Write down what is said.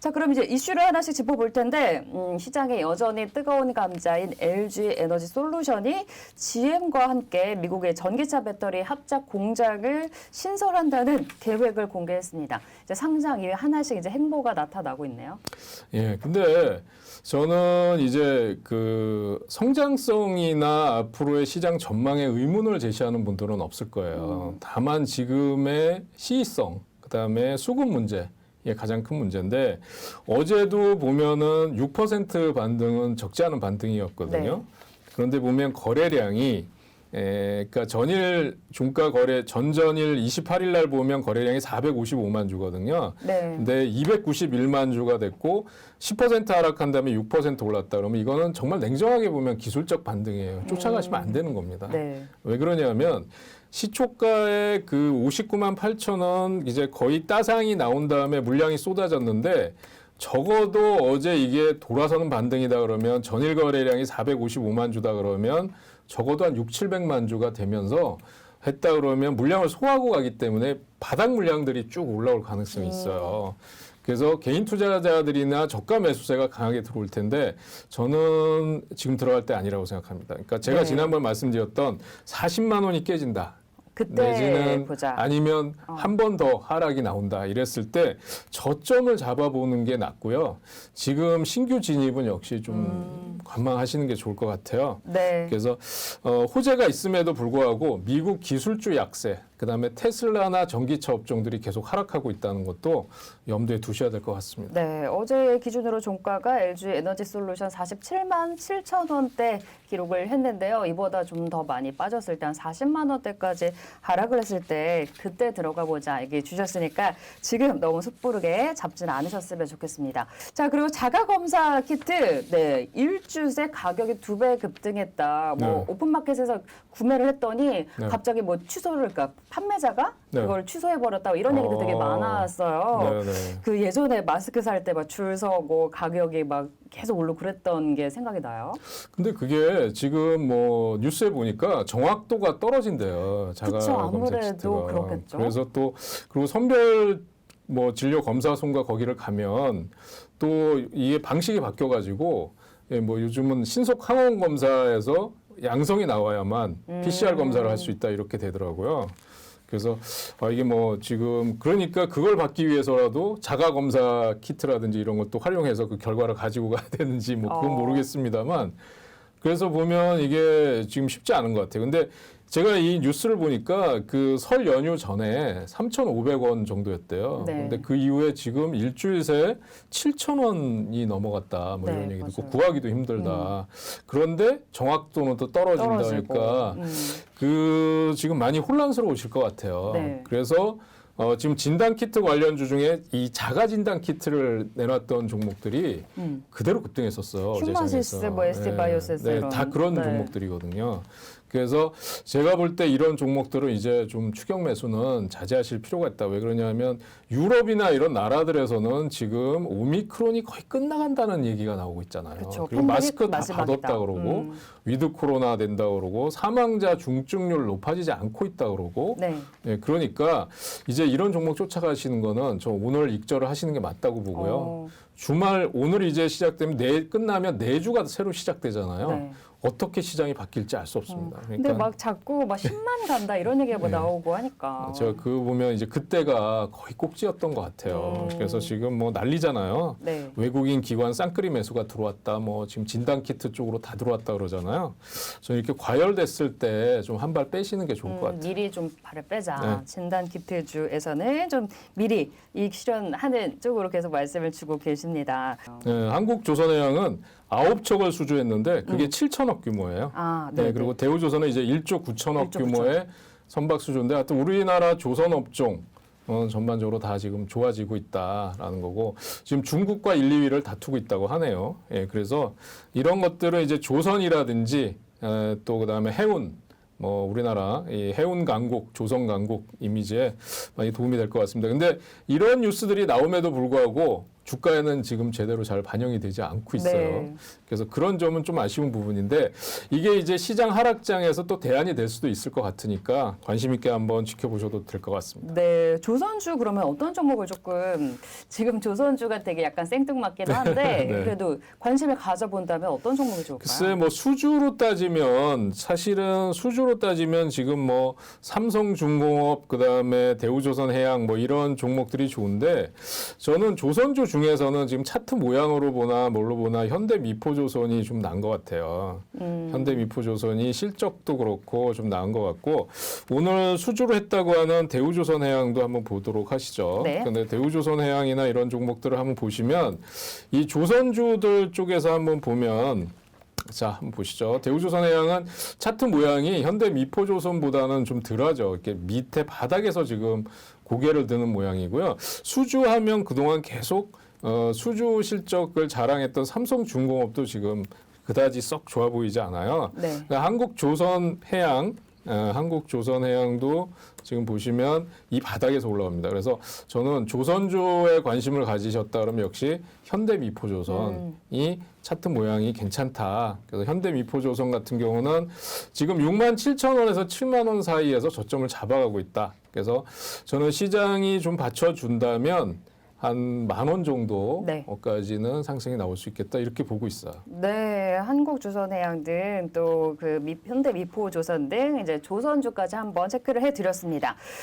자, 그럼 이제 이슈를 하나씩 짚어볼 텐데 시장에 여전히 뜨거운 감자인 LG 에너지 솔루션이 GM과 함께 미국의 전기차 배터리 합작 공장을 신설한다는 계획을 공개했습니다. 이제 상장 이후에 하나씩 이제 행보가 나타나고 있네요. 예, 근데 저는 이제 그 성장성이나 앞으로의 시장 전망에 의문을 제시하는 분들은 없을 거예요. 다만 지금의 시의성, 그다음에 수급 문제, 이게 가장 큰 문제인데 어제도 보면은 6% 반등은 적지 않은 반등이었거든요. 네. 그런데 보면 거래량이 그러니까 전일 종가 거래 전전일 28일 날 보면 거래량이 455만 주거든요. 네. 근데 291만 주가 됐고 10% 하락한 다음에 6% 올랐다 그러면 이거는 정말 냉정하게 보면 기술적 반등이에요. 쫓아가시면 안 되는 겁니다. 네. 왜 그러냐면 시초가의 그 59만 8천 원 이제 거의 따상이 나온 다음에 물량이 쏟아졌는데 적어도 어제 이게 돌아서는 반등이다 그러면 전일 거래량이 455만 주다 그러면 적어도 한 6, 700만 주가 되면서 했다 그러면 물량을 소화하고 가기 때문에 바닥 물량들이 쭉 올라올 가능성이 있어요. 그래서 개인 투자자들이나 저가 매수세가 강하게 들어올 텐데 저는 지금 들어갈 때 아니라고 생각합니다. 그러니까 제가 네. 지난번 말씀드렸던 40만 원이 깨진다. 그때 내지는 보자. 아니면 한 번 더 하락이 나온다 이랬을 때 저점을 잡아보는 게 낫고요. 지금 신규 진입은 역시 좀 관망하시는 게 좋을 것 같아요. 네. 그래서 호재가 있음에도 불구하고 미국 기술주 약세, 그다음에 테슬라나 전기차 업종들이 계속 하락하고 있다는 것도 염두에 두셔야 될 것 같습니다. 네, 어제 기준으로 종가가 LG 에너지 솔루션 47만 7천 원대 기록을 했는데요. 이보다 좀 더 많이 빠졌을 때 한 40만 원대까지 하락을 했을 때 그때 들어가 보자 얘기 주셨으니까 지금 너무 섣부르게 잡지는 않으셨으면 좋겠습니다. 자, 그리고 자가 검사 키트 네, 일주 새 가격이 2배 급등했다. 뭐 네. 오픈마켓에서 구매를 했더니 네. 갑자기 뭐 취소를 그러니까 판매자가 네. 그걸 취소해 버렸다. 이런 얘기도 되게 많았어요. 네. 그 예전에 마스크 살 때 막 줄 서고 가격이 막 계속 오르고 그랬던 게 생각이 나요. 근데 그게 지금 뭐 뉴스에 보니까 정확도가 떨어진대요. 자가 그쵸, 검사 아무래도 키트가. 그렇겠죠. 그래서 또 그리고 선별 뭐 진료 검사소인가 거기를 가면 또 이게 방식이 바뀌어가지고 예, 뭐 요즘은 신속 항원 검사에서 양성이 나와야만 PCR 검사를 할 수 있다 이렇게 되더라고요. 그래서 이게 뭐 지금 그러니까 그걸 받기 위해서라도 자가 검사 키트라든지 이런 것도 활용해서 그 결과를 가지고 가야 되는지 뭐 그건 모르겠습니다만 그래서 보면 이게 지금 쉽지 않은 것 같아요. 근데 제가 이 뉴스를 보니까 그 설 연휴 전에 3,500원 정도였대요. 네. 근데 그 이후에 지금 일주일 새에 7,000원이 넘어갔다. 뭐 네, 이런 얘기 듣고 맞아요. 구하기도 힘들다. 그런데 정확도는 또 떨어진다 그러니까 그 지금 많이 혼란스러우실 것 같아요. 네. 그래서 지금 진단 키트 관련주 중에 이 자가 진단 키트를 내놨던 종목들이 그대로 급등했었어요. 휴마시스, 어제 뭐 ST 바이오시스 네, 이런. 다 그런 네. 종목들이거든요. 그래서 제가 볼 때 이런 종목들은 이제 좀 추격 매수는 자제하실 필요가 있다. 왜 그러냐면 유럽이나 이런 나라들에서는 지금 오미크론이 거의 끝나간다는 얘기가 나오고 있잖아요. 그쵸. 그리고 마스크 다 마지막이다. 받았다 그러고 위드 코로나 된다 그러고 사망자 중증률 높아지지 않고 있다 그러고 네. 예, 그러니까 이제 이런 종목 쫓아가시는 거는 저 오늘 익절을 하시는 게 맞다고 보고요. 주말 오늘 이제 시작되면 끝나면 내주가 새로 시작되잖아요. 네. 어떻게 시장이 바뀔지 알 수 없습니다. 근데 막 자꾸 막 10만 간다 이런 얘기가 뭐 네. 나오고 하니까. 제가 그 보면 이제 그때가 거의 꼭지였던 것 같아요. 그래서 지금 뭐 난리잖아요. 네. 외국인 기관 쌍끌이 매수가 들어왔다. 뭐 지금 진단 키트 쪽으로 다 들어왔다 그러잖아요. 저는 이렇게 과열됐을 때 좀 한 발 빼시는 게 좋을 것 같아요. 미리 좀 발을 빼자. 네. 진단 키트주에서는 좀 미리 이익 실현하는 쪽으로 계속 말씀을 주고 계십니다. 네, 한국조선해양은 9척을 수주했는데 그게 7천억 규모예요. 아, 네, 네. 그리고 대우조선은 이제 1조 9천억 1조 규모의 선박 수주인데 하여튼 우리나라 조선업종 전반적으로 다 지금 좋아지고 있다라는 거고 지금 중국과 1, 2위를 다투고 있다고 하네요. 예, 그래서 이런 것들은 이제 조선이라든지 또 그다음에 해운 뭐 우리나라 이 해운 강국, 조선 강국 이미지에 많이 도움이 될 것 같습니다. 근데 이런 뉴스들이 나옴에도 불구하고 주가에는 지금 제대로 잘 반영이 되지 않고 있어요. 네. 그래서 그런 점은 좀 아쉬운 부분인데 이게 이제 시장 하락장에서 또 대안이 될 수도 있을 것 같으니까 관심 있게 한번 지켜보셔도 될 것 같습니다. 네, 조선주 그러면 어떤 종목을 조금 지금 조선주가 되게 약간 생뚱맞긴 한데 네. 그래도 관심을 가져본다면 어떤 종목이 좋을까요? 글쎄 뭐 수주로 따지면 사실은 수주로 따지면 지금 뭐 삼성중공업 그다음에 대우조선해양 뭐 이런 종목들이 좋은데 저는 조선주 중에서는 지금 차트 모양으로 보나 뭘로 보나 현대미포조선이 좀 나은 것 같아요. 현대미포조선이 실적도 그렇고 좀 나은 것 같고 오늘 수주를 했다고 하는 대우조선해양도 한번 보도록 하시죠. 네. 근데 대우조선해양이나 이런 종목들을 한번 보시면 이 조선주들 쪽에서 한번 보면 자, 한번 보시죠. 대우조선해양은 차트 모양이 현대미포조선보다는 좀 덜하죠. 이렇게 밑에 바닥에서 지금 고개를 드는 모양이고요. 수주하면 그동안 계속 수주 실적을 자랑했던 삼성중공업도 지금 그다지 썩 좋아 보이지 않아요. 네. 그러니까 한국조선해양도 지금 보시면 이 바닥에서 올라옵니다. 그래서 저는 조선주에 관심을 가지셨다 그러면 역시 현대미포조선이 차트 모양이 괜찮다. 그래서 현대미포조선 같은 경우는 지금 67,000원에서 7만 원 사이에서 저점을 잡아가고 있다. 그래서 저는 시장이 좀 받쳐준다면 한 10,000원 정도까지는 상승이 나올 수 있겠다 이렇게 보고 있어요. 네, 한국조선해양 등 또 그 현대미포조선 등 이제 조선주까지 한번 체크를 해드렸습니다.